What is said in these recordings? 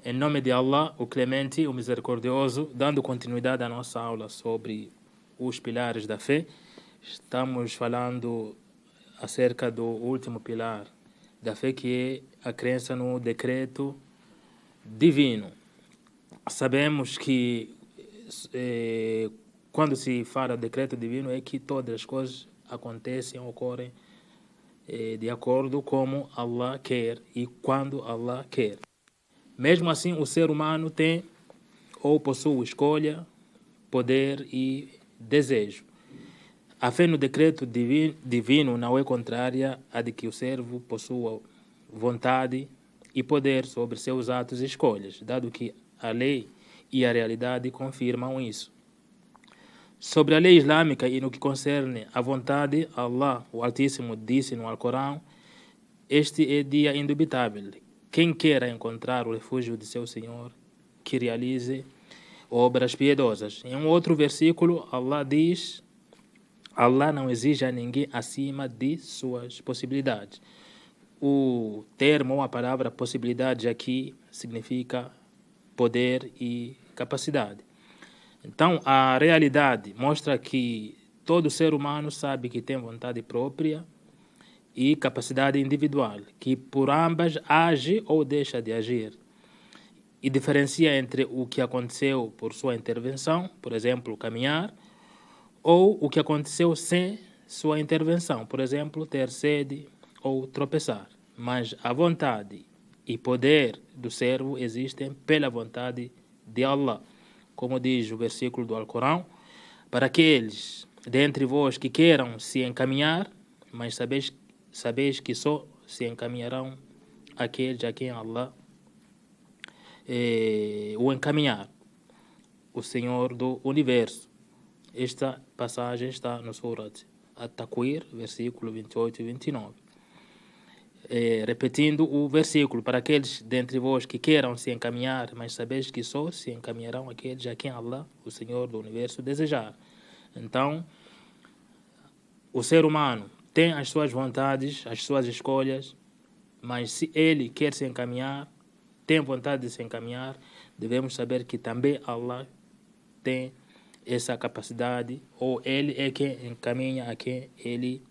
Em nome de Allah, o Clemente, o Misericordioso, dando continuidade à nossa aula sobre os pilares da fé, estamos falando acerca do último pilar da fé, que é a crença no decreto divino. Sabemos que quando se fala decreto divino é que todas as coisas acontecem, ocorrem de acordo como Allah quer e quando Allah quer. Mesmo assim, o ser humano tem ou possui escolha, poder e desejo. A fé no decreto divino não é contrária a de que o servo possua vontade e poder sobre seus atos e escolhas, dado que a lei e a realidade confirmam isso. Sobre a lei islâmica e no que concerne à vontade, Allah, o Altíssimo, disse no Alcorão: este é dia indubitável. Quem queira encontrar o refúgio de seu Senhor, que realize obras piedosas. Em um outro versículo, Allah diz: Allah não exige a ninguém acima de suas possibilidades. O termo ou a palavra possibilidade aqui significa poder e capacidade. Então, a realidade mostra que todo ser humano sabe que tem vontade própria e capacidade individual, que por ambas age ou deixa de agir, e diferencia entre o que aconteceu por sua intervenção, por exemplo, caminhar, ou o que aconteceu sem sua intervenção, por exemplo, ter sede ou tropeçar. Mas a vontade e poder do servo existem pela vontade de Allah, como diz o versículo do Alcorão: para aqueles dentre vós que queiram se encaminhar, mas sabeis que só se encaminharão aqueles a quem Allah o encaminhar, o Senhor do Universo. Esta passagem está no Surat At-Takwir, versículo 28 e 29. Repetindo o versículo: para aqueles dentre vós que queiram se encaminhar, mas sabeis que só se encaminharão aqueles a quem Allah, o Senhor do Universo, desejar. Então, o ser humano tem as suas vontades, as suas escolhas, mas se ele quer se encaminhar, tem vontade de se encaminhar, devemos saber que também Allah tem essa capacidade, ou ele é quem encaminha a quem ele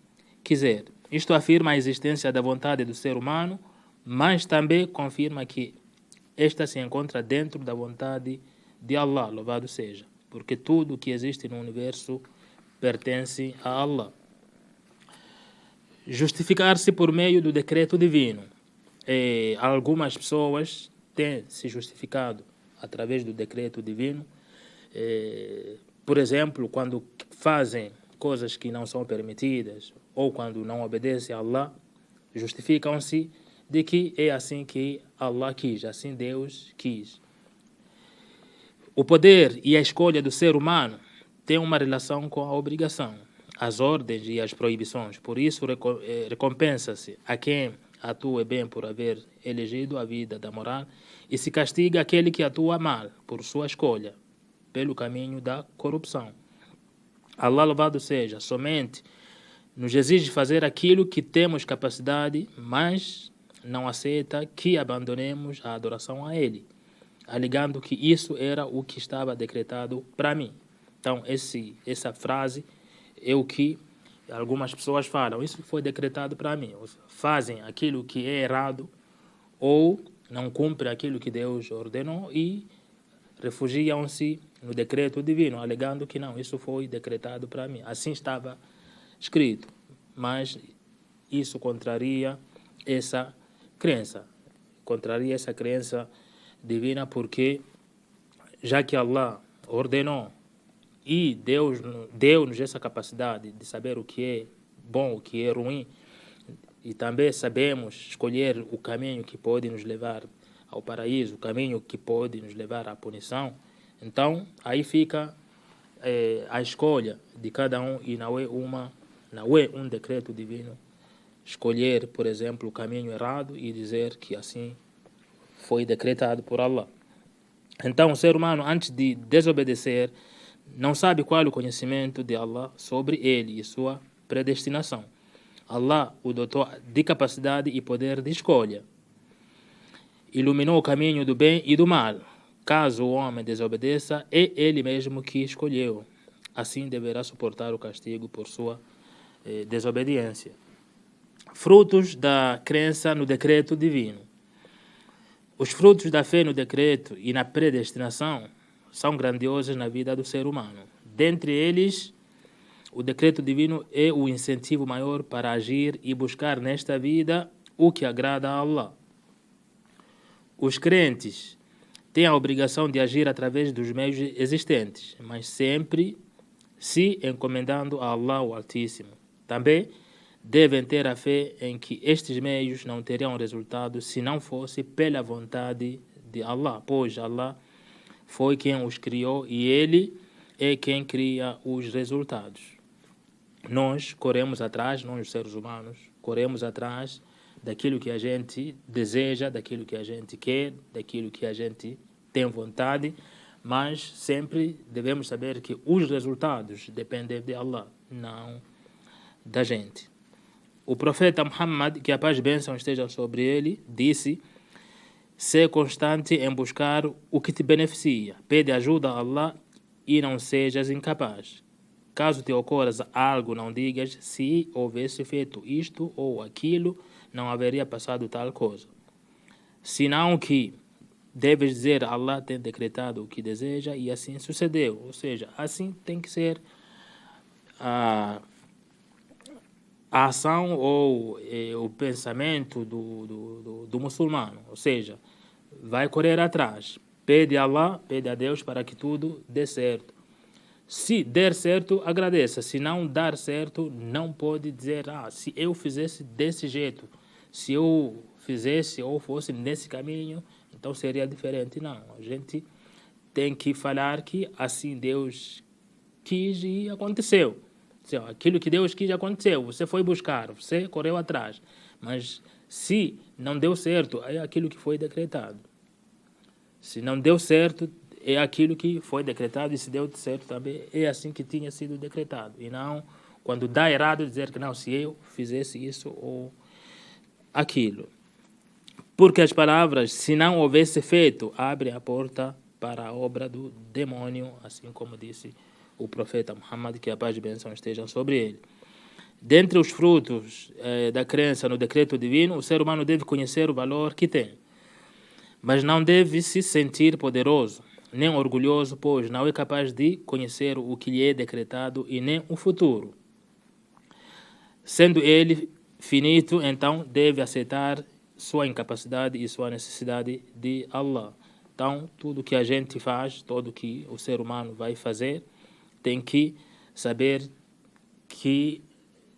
quiser. Isto afirma a existência da vontade do ser humano, mas também confirma que esta se encontra dentro da vontade de Allah, louvado seja, porque tudo que existe no universo pertence a Allah. Justificar-se por meio do decreto divino. Algumas pessoas têm se justificado através do decreto divino, por exemplo, quando fazem coisas que não são permitidas ou quando não obedecem a Allah, justificam-se de que é assim que Allah quis, assim Deus quis. O poder e a escolha do ser humano têm uma relação com a obrigação, as ordens e as proibições. Por isso, recompensa-se a quem atua bem por haver elegido a vida da moral e se castiga aquele que atua mal por sua escolha, pelo caminho da corrupção. Allah, louvado seja, somente nos exige fazer aquilo que temos capacidade, mas não aceita que abandonemos a adoração a Ele, alegando que isso era o que estava decretado para mim. Então, essa frase é o que algumas pessoas falam: isso foi decretado para mim. Fazem aquilo que é errado ou não cumprem aquilo que Deus ordenou e refugiam-se no decreto divino, alegando que não, isso foi decretado para mim. Assim estava escrito, mas isso contraria essa crença divina, porque já que Allah ordenou e Deus deu-nos essa capacidade de saber o que é bom, o que é ruim, e também sabemos escolher o caminho que pode nos levar ao paraíso, o caminho que pode nos levar à punição, então aí fica a escolha de cada um, e não é um decreto divino escolher, por exemplo, o caminho errado e dizer que assim foi decretado por Allah. Então o ser humano, antes de desobedecer, não sabe qual é o conhecimento de Allah sobre ele e sua predestinação. Allah o dotou de capacidade e poder de escolha. iluminou o caminho do bem e do mal. Caso o homem desobedeça, é ele mesmo que escolheu. Assim deverá suportar o castigo por sua desobediência. Frutos da crença no decreto divino. Os frutos da fé no decreto e na predestinação são grandiosos na vida do ser humano. Dentre eles, o decreto divino é o incentivo maior para agir e buscar nesta vida o que agrada a Allah. Os crentes têm a obrigação de agir através dos meios existentes, mas sempre se encomendando a Allah o Altíssimo. Também devem ter a fé em que estes meios não teriam resultado se não fosse pela vontade de Allah, pois Allah foi quem os criou e Ele é quem cria os resultados. Nós corremos atrás, nós os seres humanos, corremos atrás daquilo que a gente deseja, daquilo que a gente quer, daquilo que a gente tem vontade, mas sempre devemos saber que os resultados dependem de Allah, não da gente. O profeta Muhammad, que a paz e bênção esteja sobre ele, disse: "Sê constante em buscar o que te beneficia, pede ajuda a Allah e não sejas incapaz. Caso te ocorra algo, não digas, se houvesse feito isto ou aquilo, não haveria passado tal coisa. Senão que deves dizer, Allah tem decretado o que deseja e assim sucedeu." Ou seja, assim tem que ser a ação ou o pensamento do muçulmano. Ou seja, vai correr atrás, pede a Allah, pede a Deus para que tudo dê certo. Se der certo, agradeça. Se não dar certo, não pode dizer, se eu fizesse desse jeito, se eu fizesse ou fosse nesse caminho, então seria diferente. Não, a gente tem que falar que assim Deus quis e aconteceu. Aquilo que Deus quis aconteceu, você foi buscar, você correu atrás. Mas se não deu certo, é aquilo que foi decretado. Se não deu certo, é aquilo que foi decretado, e se deu certo também, é assim que tinha sido decretado. E não, quando dá errado, dizer que não, se eu fizesse isso ou aquilo. Porque as palavras, se não houvesse feito, abrem a porta para a obra do demônio, assim como disse o profeta Muhammad, que a paz e bênção estejam sobre ele. Dentre os frutos da crença no decreto divino, o ser humano deve conhecer o valor que tem, mas não deve se sentir poderoso, nem orgulhoso, pois não é capaz de conhecer o que lhe é decretado e nem o futuro. Sendo ele finito, então deve aceitar sua incapacidade e sua necessidade de Allah. Então, tudo que a gente faz, tudo que o ser humano vai fazer, tem que saber que,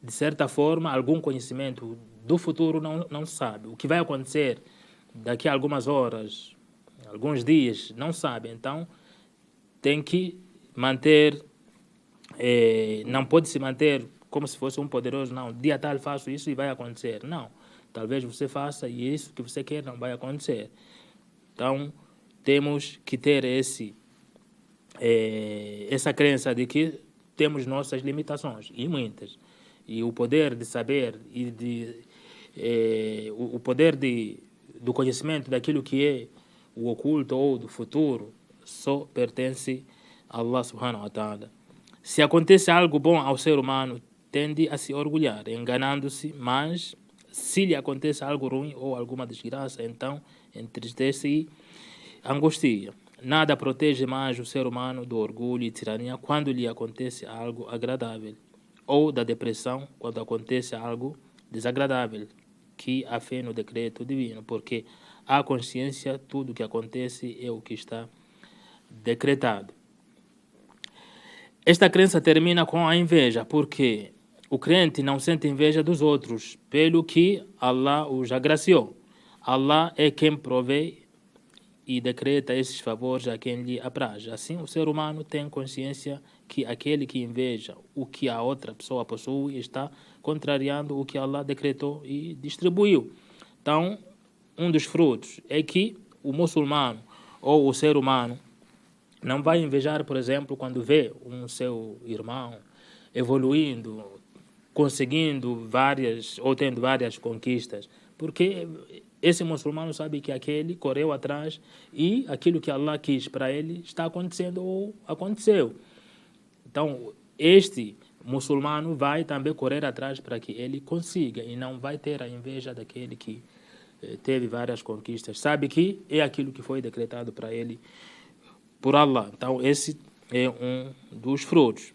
de certa forma, algum conhecimento do futuro não sabe. O que vai acontecer daqui a algumas horas, alguns dias, não sabe. Então, tem que manter, não pode se manter como se fosse um poderoso, não. Dia tal faço isso e vai acontecer. Não. Talvez você faça e isso que você quer não vai acontecer. Então, temos que ter essa crença de que temos nossas limitações, e muitas. E o poder de saber e o poder do conhecimento daquilo que é o oculto ou do futuro só pertence a Allah subhanahu wa ta'ala. Se acontece algo bom ao ser humano, tende a se orgulhar, enganando-se, mas se lhe acontece algo ruim ou alguma desgraça, então entristece e angustia. Nada protege mais o ser humano do orgulho e tirania quando lhe acontece algo agradável, ou da depressão quando acontece algo desagradável, que a fé no decreto divino, porque a consciência, tudo que acontece é o que está decretado. Esta crença termina com a inveja, porque o crente não sente inveja dos outros, pelo que Allah os agraciou. Allah é quem provê e decreta esses favores a quem lhe apraz. Assim, o ser humano tem consciência que aquele que inveja o que a outra pessoa possui está contrariando o que Allah decretou e distribuiu. Então, um dos frutos é que o muçulmano ou o ser humano não vai invejar, por exemplo, quando vê um seu irmão evoluindo, conseguindo várias ou tendo várias conquistas, porque esse muçulmano sabe que aquele correu atrás e aquilo que Allah quis para ele está acontecendo ou aconteceu. Então, este muçulmano vai também correr atrás para que ele consiga e não vai ter a inveja daquele que teve várias conquistas. Sabe que é aquilo que foi decretado para ele por Allah. Então, esse é um dos frutos.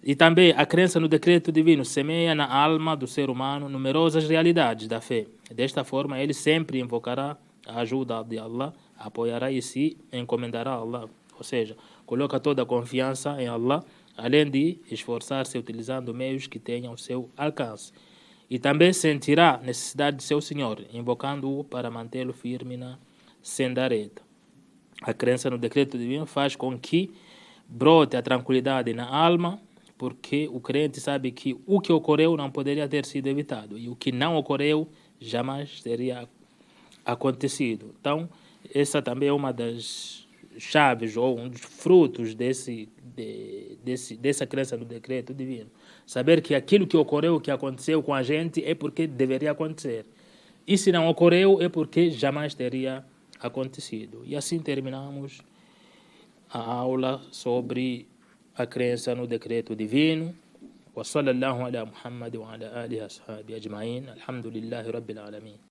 E também a crença no decreto divino semeia na alma do ser humano numerosas realidades da fé. Desta forma, ele sempre invocará a ajuda de Allah, apoiará e se encomendará a Allah. Ou seja, coloca toda a confiança em Allah, além de esforçar-se utilizando meios que tenham o seu alcance. E também sentirá necessidade de seu Senhor, invocando-o para mantê-lo firme na sendareta. A crença no decreto divino faz com que brote a tranquilidade na alma, porque o crente sabe que o que ocorreu não poderia ter sido evitado e o que não ocorreu jamais teria acontecido. Então, essa também é uma das chaves ou um dos frutos dessa crença no decreto divino. Saber que aquilo que ocorreu, que aconteceu com a gente, é porque deveria acontecer. E se não ocorreu, é porque jamais teria acontecido. E assim terminamos a aula sobre a crença no decreto divino. Wa sallallahu ala Muhammad wa ala alihi wa ashabihi ajma'in. Alhamdulillahi rabbil alamin.